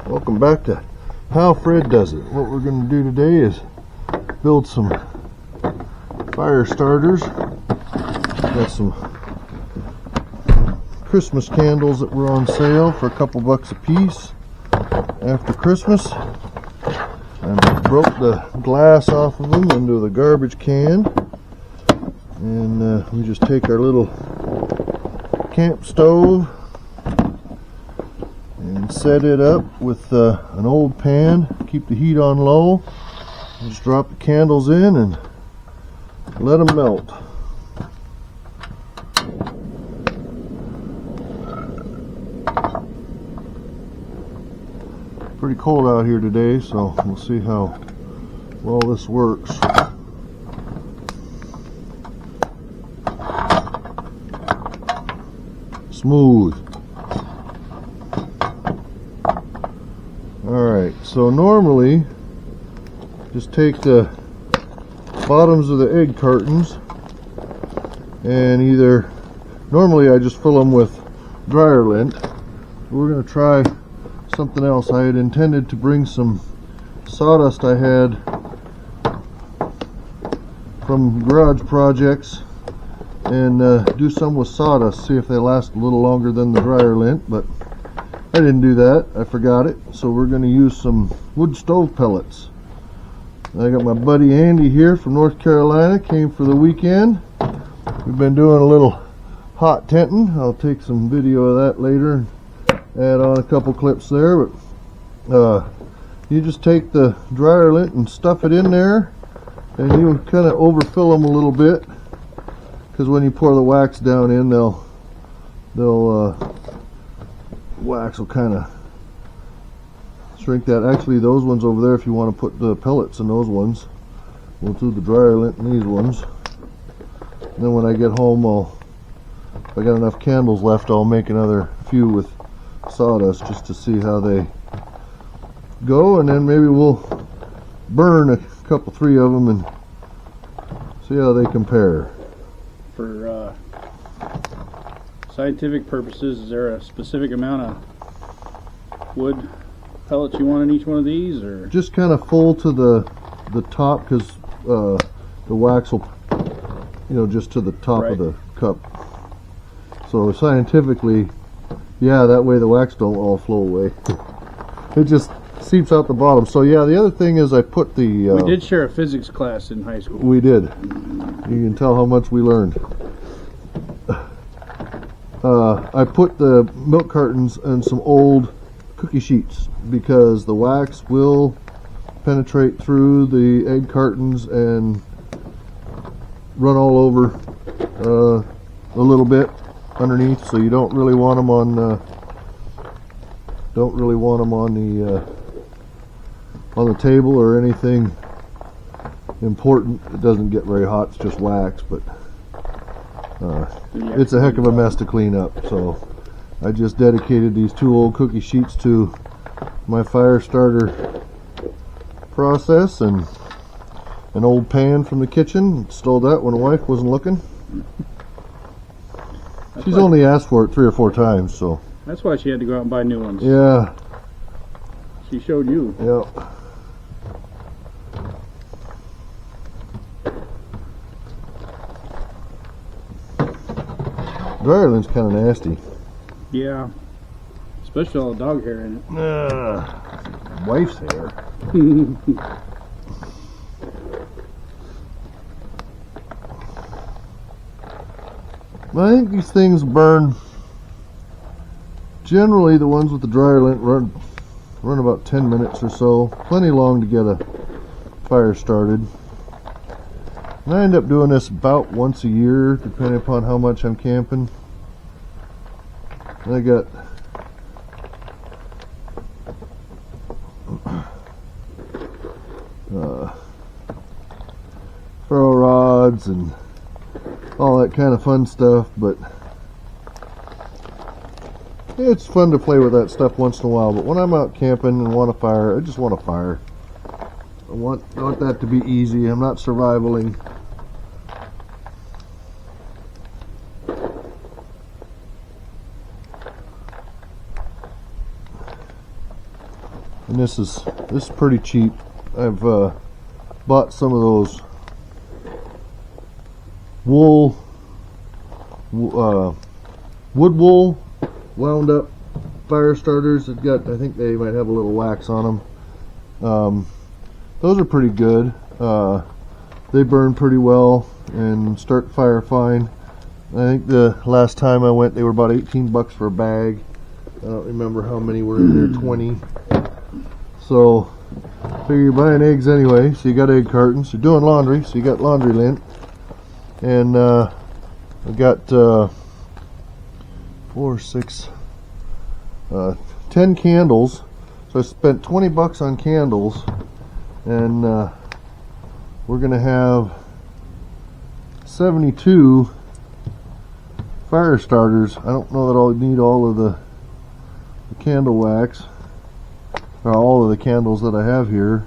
Welcome back to How Fred Does It. What we're going to do today is build some fire starters. Got some Christmas candles that were on sale for a couple bucks a piece after Christmas. I broke the glass off of them into the garbage can, and we just take our little camp stove and set it up with an old pan. Keep the heat on low. Just drop the candles in and let them melt. Pretty cold out here today, so we'll see how well this works. Smooth. Alright, so normally just take the bottoms of the egg cartons and normally I just fill them with dryer lint. We're going to try something else. I had intended to bring some sawdust I had from garage projects and do some with sawdust, see if they last a little longer than the dryer lint, but I didn't do that. I forgot it. So we're going to use some wood stove pellets. I got my buddy Andy here from North Carolina, came for the weekend. We've been doing a little hot tenting. I'll take some video of that later and add on a couple clips there, but you just take the dryer lint and stuff it in there, and you kind of overfill them a little bit, because when you pour the wax down in, wax will kind of shrink that. Actually, those ones over there, if you want to put the pellets in those ones, we'll do the dryer lint in these ones. And then when I get home, if I got enough candles left, I'll make another few with sawdust just to see how they go, and then maybe we'll burn a couple, three of them and see how they compare. For scientific purposes, is there a specific amount of wood pellets you want in each one of these, or just kind of full to the top, because the wax will, just to the top of the cup. So scientifically, yeah, that way the wax don't all flow away. It just seeps out the bottom. So yeah, the other thing is I put the we did share a physics class in high school. We did. You can tell how much we learned. I put the milk cartons in some old cookie sheets because the wax will penetrate through the egg cartons and run all over a little bit underneath, so you don't really want them on the table or anything important. It doesn't get very hot, it's just wax, but it's a heck of a mess to clean up. So I just dedicated these two old cookie sheets to my fire starter process, and an old pan from the kitchen. Stole that when the wife wasn't looking. She's only asked for it 3 or 4 times, so that's why she had to go out and buy new ones. Yeah. She showed you. Yep. Dryer lint's kind of nasty. Yeah. Especially all the dog hair in it. Wife's hair. I think these things burn. Generally, the ones with the dryer lint run about 10 minutes or so. Plenty long to get a fire started. And I end up doing this about once a year, depending upon how much I'm camping. And I got ferro rods and all that kind of fun stuff, but it's fun to play with that stuff once in a while. But when I'm out camping and want a fire, I just want a fire. I want that to be easy. I'm not survivaling. And this is pretty cheap. I've bought some of those wood wool wound up fire starters. It got, I think they might have a little wax on them. Those are pretty good. They burn pretty well and start fire fine. I think the last time I went, they were about 18 bucks for a bag. I don't remember how many were in there, 20. So, figure you're buying eggs anyway, so you got egg cartons. You're doing laundry, so you got laundry lint. And I got 10 candles. So I spent 20 bucks on candles, and we're gonna have 72 fire starters. I don't know that I'll need all of the candle wax, or all of the candles that I have here.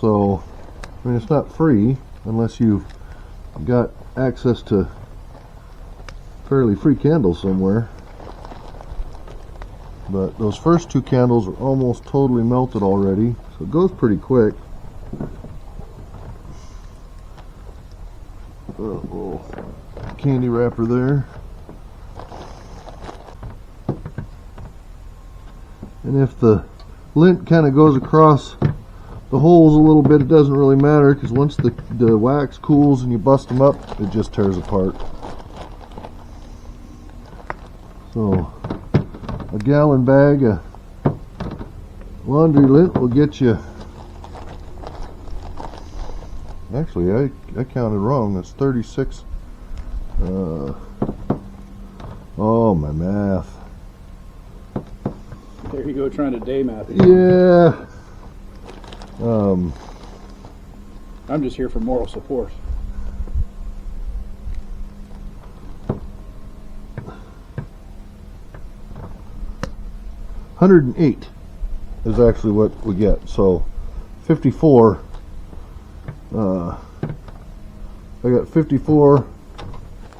So, I mean, it's not free unless you've got access to fairly free candles somewhere. But those first two candles are almost totally melted already, so it goes pretty quick. Little candy wrapper there. And if the lint kind of goes across the holes a little bit, it doesn't really matter, because once the wax cools and you bust them up, it just tears apart. So a gallon bag of laundry lint will get you, actually I counted wrong, that's 36. Oh, my math. There you go, trying to day math. Yeah. I'm just here for moral support. $108 is actually what we get. So 54. I got 54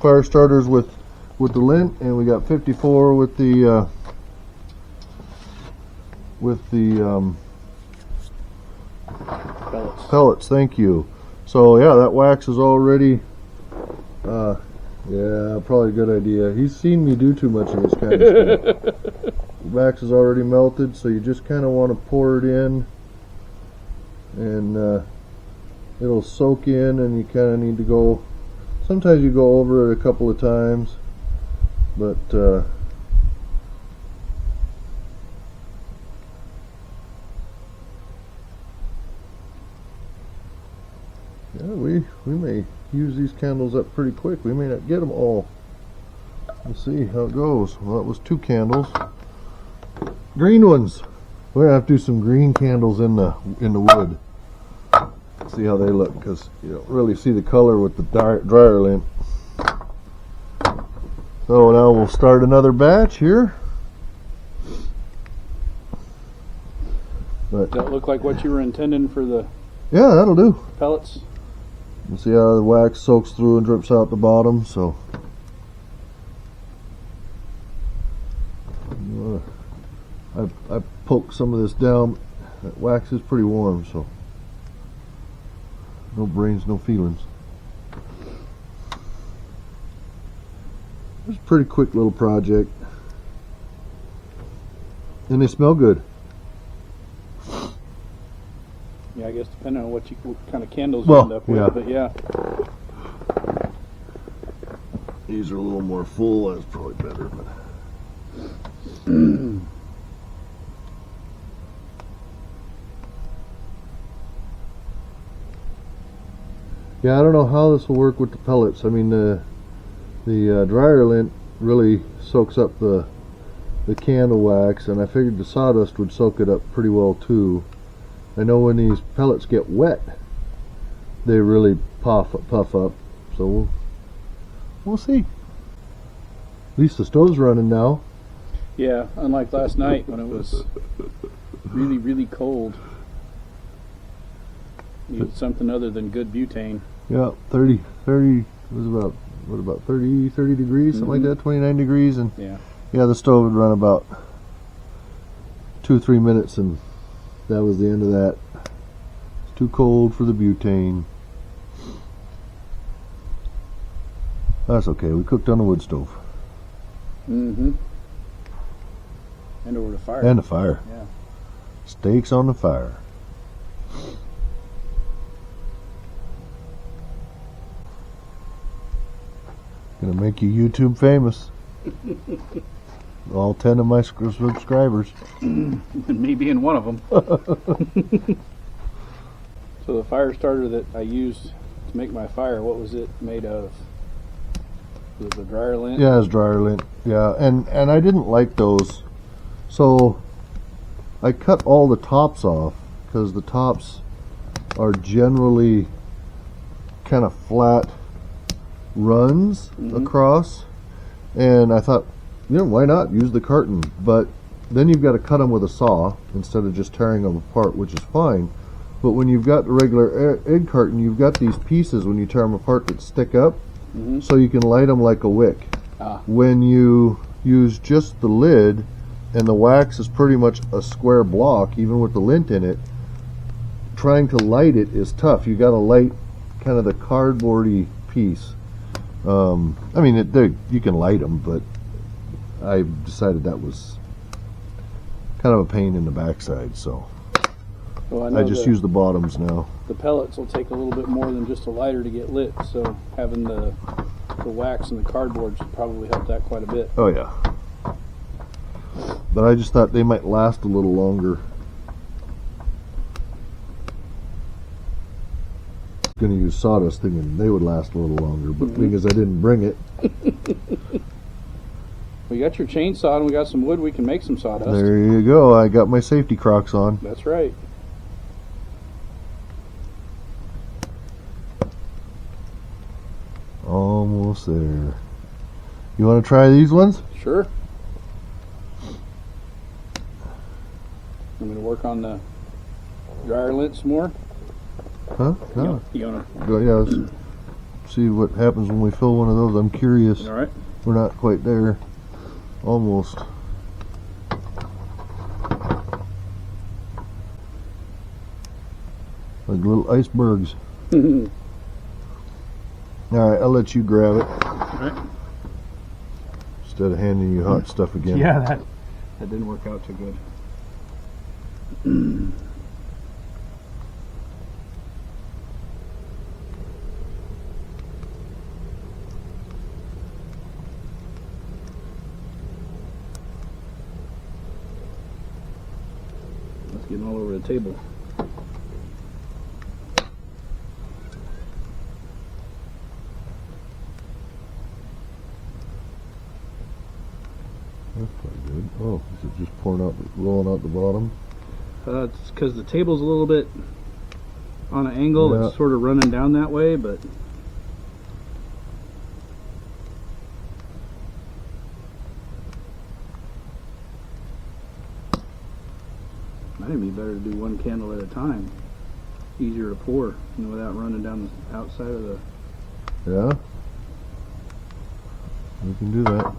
fire starters with the lint, and we got 54 with the Pellets. pellets. Thank you. So yeah, that wax is already. Yeah, probably a good idea. He's seen me do too much of this kind of stuff. Wax is already melted, so you just kind of want to pour it in, and it'll soak in, and you kind of need to go. Sometimes you go over it a couple of times, but yeah, we may use these candles up pretty quick. We may not get them all. We'll see how it goes. Well, that was 2 candles. Green ones. We're gonna have to do some green candles in the wood. See how they look, because you don't really see the color with the dryer lint. So now we'll start another batch here. But Does that look like what you were intending for the yeah, that'll do. pellets? You see how the wax soaks through and drips out the bottom. So I poked some of this down. That wax is pretty warm, so no brains, no feelings. It's a pretty quick little project, and they smell good. Yeah, I guess depending on what kind of candles Well, you end up with, yeah. but yeah. These are a little more full. That's probably better, but yeah, I don't know how this will work with the pellets. I mean, the dryer lint really soaks up the candle wax, and I figured the sawdust would soak it up pretty well too. I know when these pellets get wet, they really puff up. So we'll see. At least the stove's running now. Yeah, unlike last night when it was really, really cold. Needed something other than good butane. Yeah, 30 was about, what, about 30 degrees, something like that, 29 degrees, and Yeah. yeah, the stove would run about 2-3 minutes, and That was the end of that. It's too cold for the butane. That's okay. We cooked on a wood stove. Mm-hmm. And over the fire. And a fire. Yeah. Steaks on the fire. Gonna make you YouTube famous. All 10 of my subscribers. And me being one of them. So the fire starter that I used to make my fire, what was it made of? Was it the dryer lint? Yeah, it's dryer lint. Yeah, and I didn't like those. So I cut all the tops off because the tops are generally kind of flat runs across, and I thought, you know, why not use the carton? But then you've got to cut them with a saw instead of just tearing them apart, which is fine. But when you've got the regular egg carton, you've got these pieces when you tear them apart that stick up, so you can light them like a wick. When you use just the lid and the wax is pretty much a square block, even with the lint in it, trying to light it is tough. You got to light kind of the cardboardy piece. I mean, you can light them, but I decided that was kind of a pain in the backside, so Well, I just use the bottoms now. The pellets will take a little bit more than just a lighter to get lit, so having the wax and the cardboard should probably help that quite a bit. Oh yeah. But I just thought they might last a little longer. Gonna use sawdust thinking they would last a little longer, but because I didn't bring it. We got your chainsaw and we got some wood, we can make some sawdust. There you go. I got my safety Crocs on. That's right. Almost there. You want to try these ones? Sure. I'm going to work on the dryer lint some more. Huh? No. You wanna? Go, yeah, let's see what happens when we fill one of those. I'm curious. All right. We're not quite there. Almost. Like little icebergs. All right, I'll let you grab it. All right. Instead of handing you hot stuff again. Yeah, that didn't work out too good. It's getting all over the table. That's quite good. Oh, is it just pouring out, rolling out the bottom? It's because the table's a little bit on an angle. Yeah. It's sort of running down that way, but might even be better to do one candle at a time. Easier to pour, you know, without running down the outside of the. Yeah? We can do that.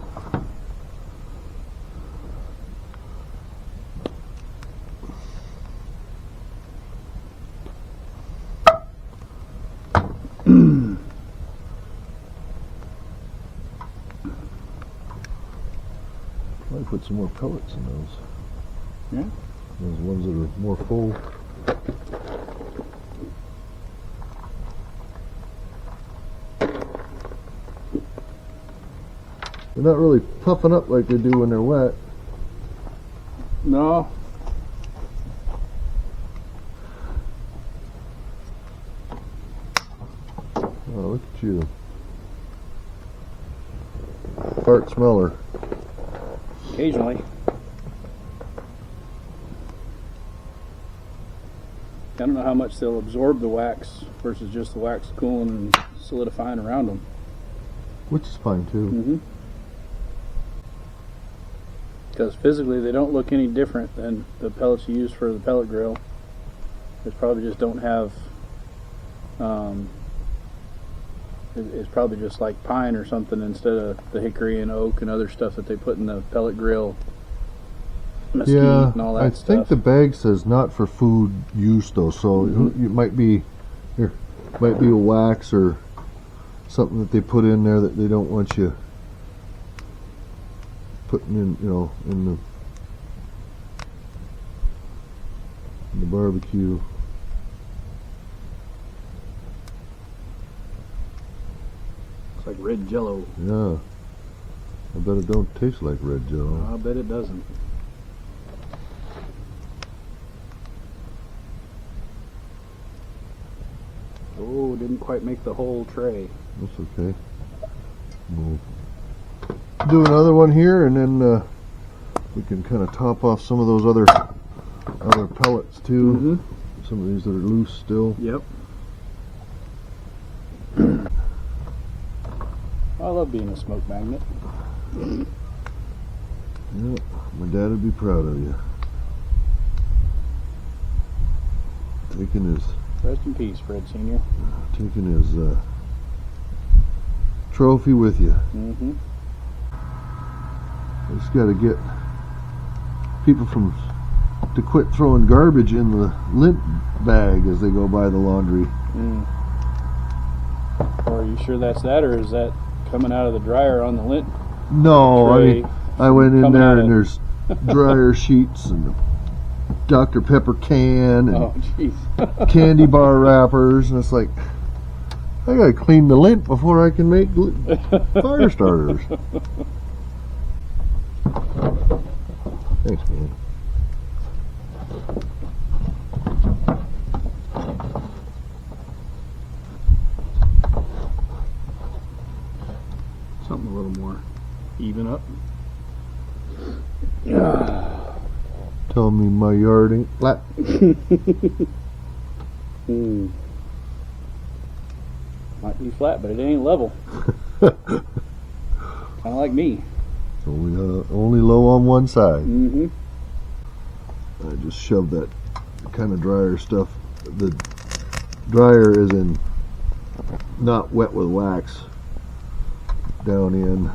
Might put some more pellets in those. Yeah? Those ones that are more full. They're not really puffing up like they do when they're wet. No. Oh, look at you. Fart smeller. Occasionally. I don't know how much they'll absorb the wax versus just the wax cooling and solidifying around them. Which is fine too. Because physically they don't look any different than the pellets you use for the pellet grill. They probably just don't have it's probably just like pine or something instead of the hickory and oak and other stuff that they put in the pellet grill. mesquite Yeah, and all that I stuff. think the bag says not for food use though, so it might be here, might be a wax or something that they put in there that they don't want you putting in, you know, in the barbecue. It's like red Jello. Yeah, I bet it don't taste like red Jello. I bet it doesn't. Oh, didn't quite make the whole tray. That's okay. We'll do another one here, and then we can kind of top off some of those other pellets too. Some of these that are loose still. Yep. I love being a smoke magnet. Yep, my dad would be proud of you. Taking his Rest in peace, Fred Sr. Trophy with you. I just got to get people to quit throwing garbage in the lint bag as they go by the laundry. Are you sure that's that, or is that coming out of the dryer on the lint? No, tray I went in coming there out and of- there's dryer sheets and a Dr. Pepper can and Oh, jeez. candy bar wrappers, and it's like, I gotta clean the lint before I can make fire starters. Thanks, man. Something a little more even up. Tell me my yard ain't flat. Might be flat, but it ain't level. Kind of like me. It's only low on one side. I just shoved that kind of dryer stuff. The dryer is in not wet with wax down in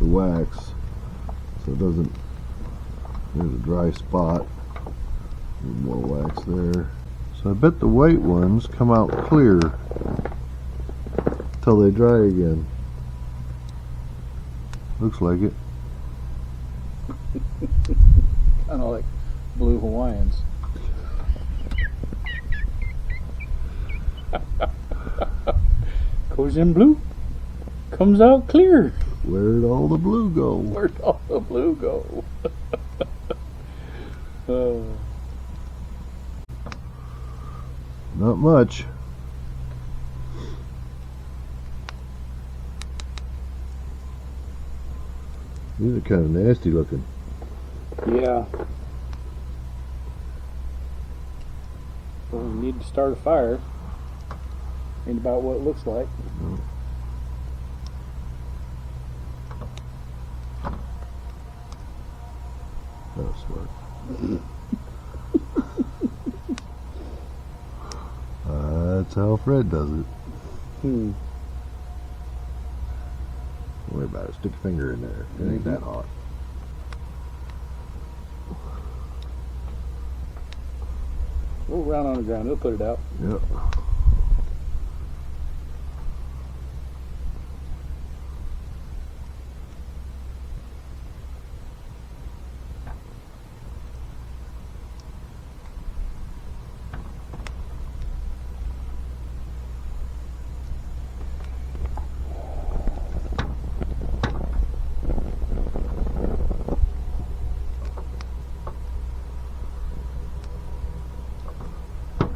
the wax, so it doesn't. There's a dry spot. More wax there. So I bet the white ones come out clear till they dry again. Looks like it. Kind of like blue Hawaiians. Goes in blue, comes out clear. Where'd all the blue go? Where'd all the blue go? Not much. These are kind of nasty looking. Yeah. Well, we need to start a fire. Ain't about what it looks like. That was smart. That's how Fred does it. Don't worry about it. Stick your finger in there. It ain't that hot. Roll around on the ground, it'll put it out. Yep.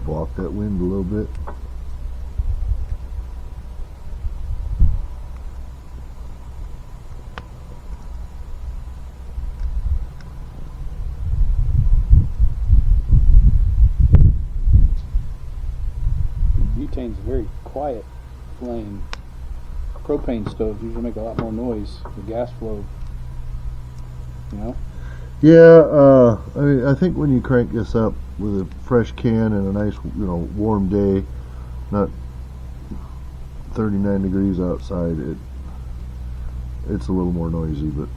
Block that wind a little bit. Butane's a very quiet flame. Propane stoves usually make a lot more noise. The gas flow, you know? Yeah, I think when you crank this up with a fresh can and a nice, warm day, not 39 degrees outside, it's a little more noisy, but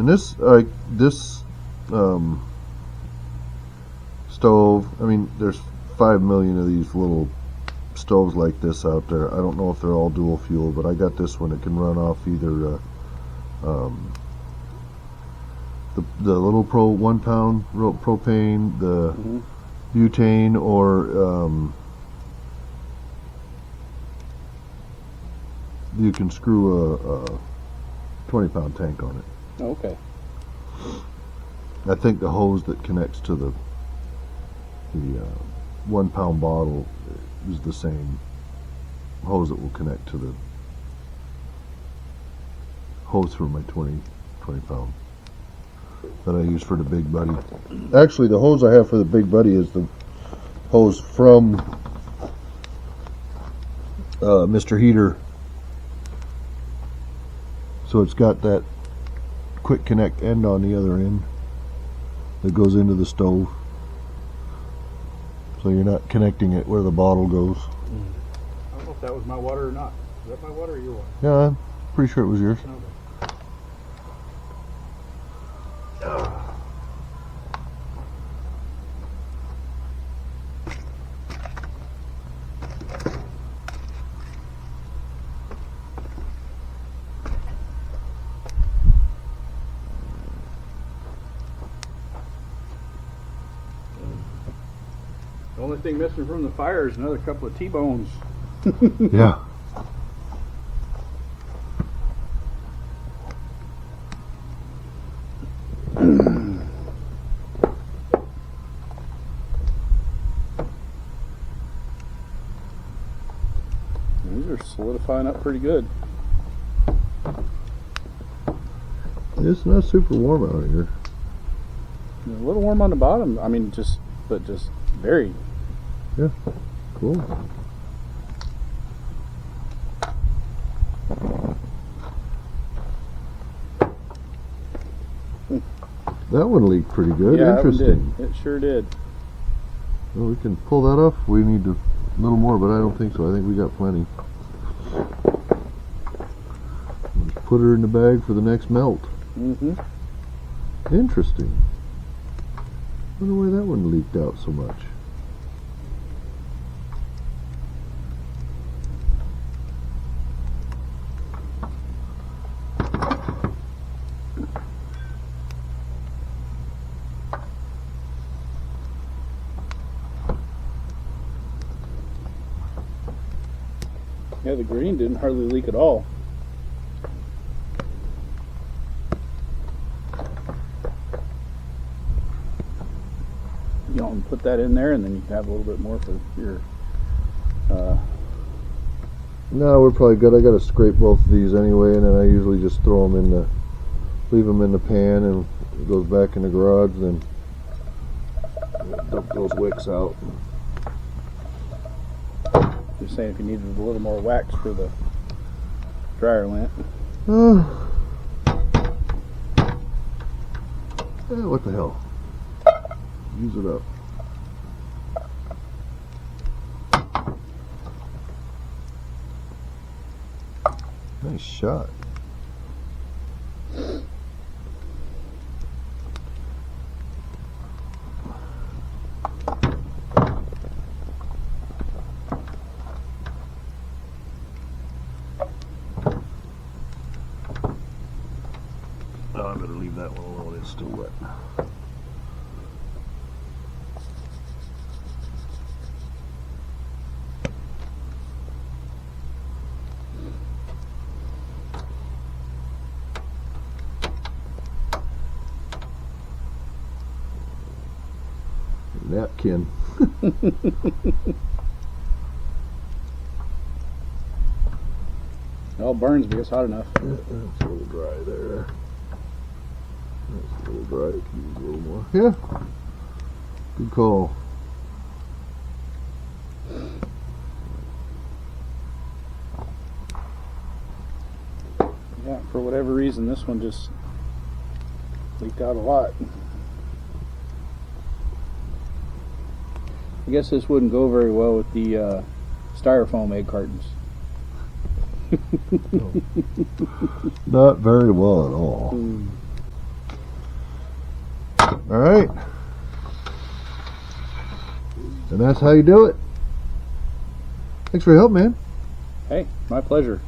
And this stove, I mean, there's 5 million of these little stoves like this out there. I don't know if they're all dual fuel, but I got this one that can run off either the little 1 pound propane, the butane, or you can screw a 20 pound tank on it. Okay. I think the hose that connects to the 1 pound bottle is the same hose that will connect to the hose for my 20 pound that I use for the Big Buddy. Actually, the hose I have for the Big Buddy is the hose from Mr. Heater. So it's got that quick connect end on the other end that goes into the stove. So you're not connecting it where the bottle goes. I don't know if that was my water or not. Is that my water or your water? Yeah, I'm pretty sure it was yours. Okay. The only thing missing from the fire is another couple of T-bones. Yeah. These are solidifying up pretty good. It's not super warm out here. A little warm on the bottom. I mean, just very. Yeah, cool. That one leaked pretty good. Yeah, Interesting. that one did. It sure did. Well, we can pull that off. We need a little more, but I don't think so. I think we got plenty. Just put her in the bag for the next melt. Mm-hmm. Interesting. Wonder why that one leaked out so much. Yeah, the green didn't hardly leak at all. You want to put that in there, and then you can have a little bit more for your. No, we're probably good. I got to scrape both of these anyway, and then I usually just throw them in the, leave them in the pan, and it goes back in the garage. Then dump those wicks out. Just saying, if you needed a little more wax for the dryer lint. What the hell? Use it up. Nice shot. Oh, I better leave that one alone. It's still wet. Napkin. It all burns, but it's hot enough. Yeah, that's a little dry there. That's a little dry. Could use a little more. Yeah. Good call. Yeah, for whatever reason, this one just leaked out a lot. I guess this wouldn't go very well with the styrofoam egg cartons. Not very well at all. All right. And that's how you do it. Thanks for your help, man. Hey, my pleasure.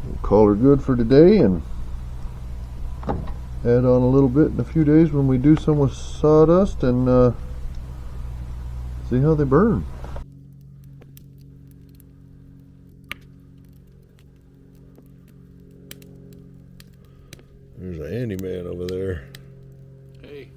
We'll call her good for today and add on a little bit in a few days when we do some with sawdust and see how they burn. There's a handyman over there. Hey.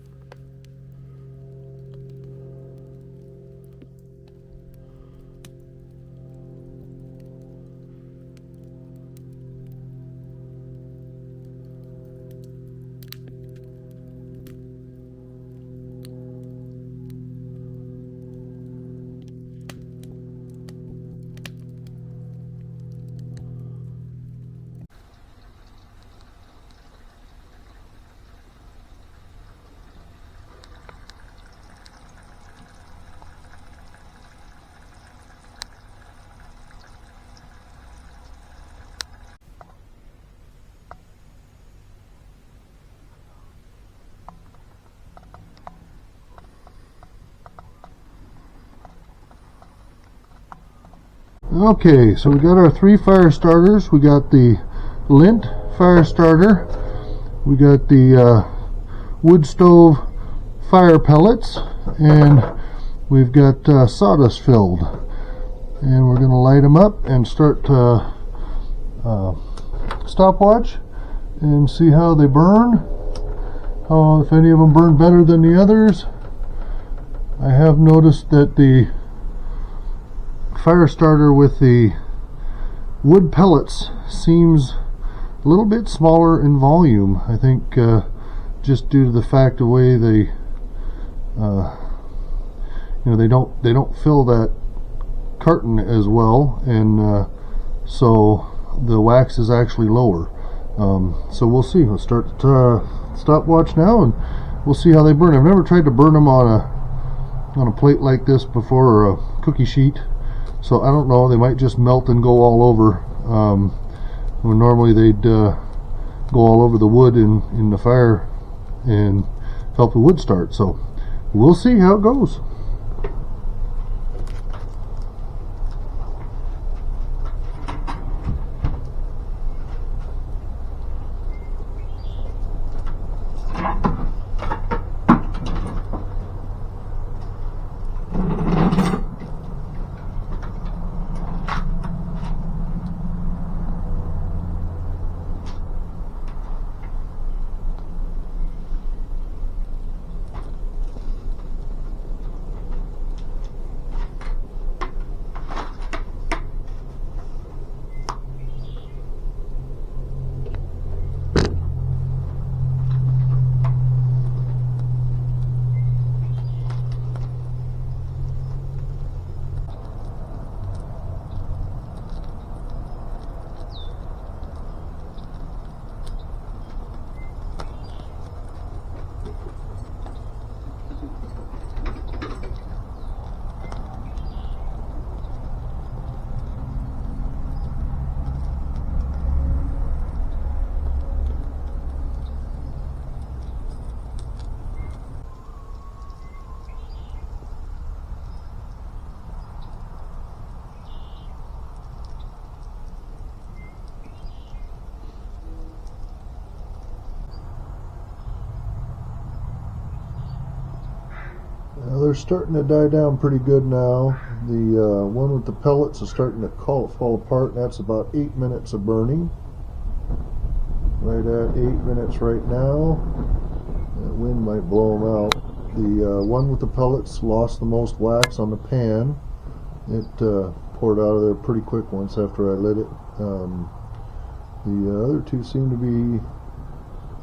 Okay, so we got our 3 fire starters. We got the lint fire starter. We got the wood stove fire pellets, and we've got sawdust filled. And we're going to light them up and start stopwatch and see how they burn. If any of them burn better than the others. I have noticed that the fire starter with the wood pellets seems a little bit smaller in volume. I think just due to the fact the way they they don't fill that carton as well, and so the wax is actually lower. So we'll see. We'll start stopwatch now, and we'll see how they burn. I've never tried to burn them on a plate like this before, or a cookie sheet. So I don't know, they might just melt and go all over. When normally they'd go all over the wood in the fire and help the wood start. So we'll see how it goes. They're starting to die down pretty good now. The one with the pellets is starting to fall apart, and that's about 8 minutes of burning. Right at 8 minutes right now. That wind might blow them out. The one with the pellets lost the most wax on the pan. It poured out of there pretty quick once after I lit it. The other two seem to be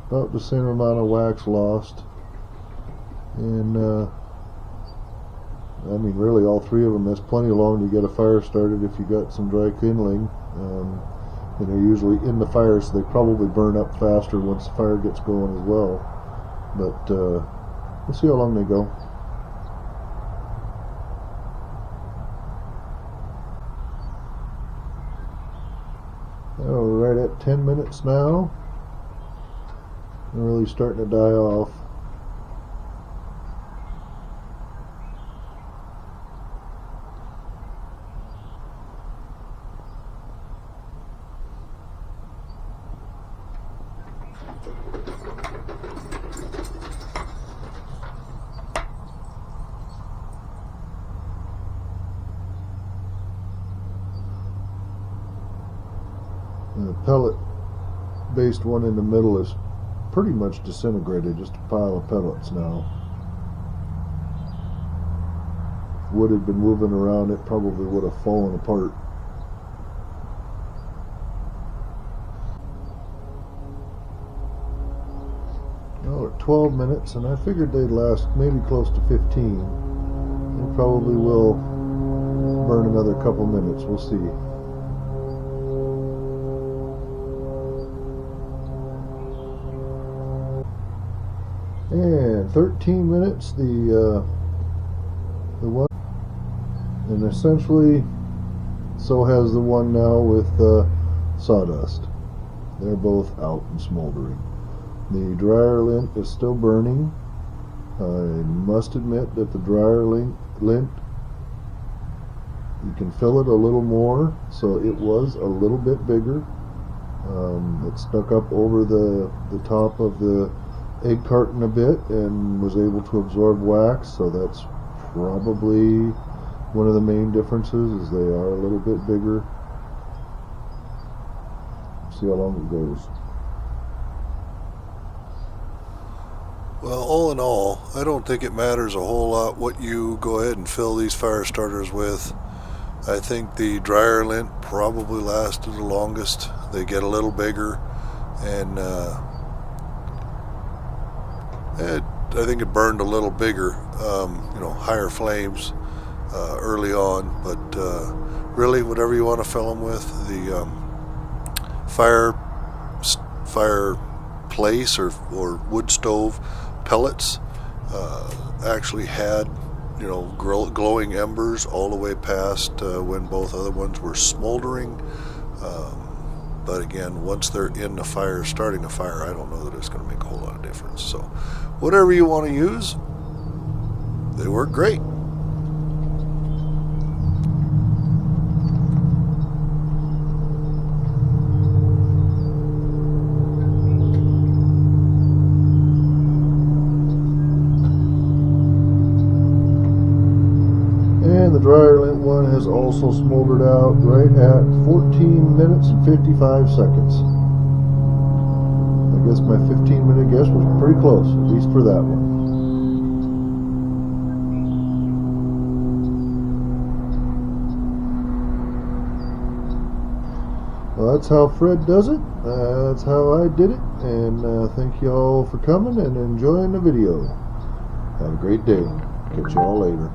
about the same amount of wax lost. And I mean, really, all 3 of them, that's plenty long to get a fire started if you got some dry kindling. And they're usually in the fire, so they probably burn up faster once the fire gets going as well. But we'll see how long they go. Oh, we're right at 10 minutes now. They're really starting to die off. The pellet based one in the middle is pretty much disintegrated, just a pile of pellets now. If wood had been moving around, it probably would have fallen apart. Well, we're at 12 minutes, and I figured they'd last maybe close to 15. They probably will burn another couple minutes, we'll see. And 13 minutes, the one, and essentially so has the one now with sawdust. They're both out and smoldering. The dryer lint is still burning. I must admit that the dryer lint, you can fill it a little more, so it was a little bit bigger. It stuck up over the top of the egg carton a bit and was able to absorb wax, so that's probably one of the main differences, is they are a little bit bigger. See how long it goes. Well, all in all, I don't think it matters a whole lot what you go ahead and fill these fire starters with. I think the dryer lint probably lasted the longest. They get a little bigger, and I think it burned a little bigger, higher flames early on, but really whatever you want to fill them with. The fireplace or wood stove pellets actually had glowing embers all the way past when both other ones were smoldering. But again, once they're in the fire, starting a fire, I don't know that it's going to make a whole lot of difference. So whatever you want to use, they work great. And the dryer lint one has also smoldered out right at 14 minutes and 55 seconds. I guess my 15-minute guess was pretty close, at least for that one. Well, that's how Fred does it. That's how I did it. And thank you all for coming and enjoying the video. Have a great day. Catch you all later.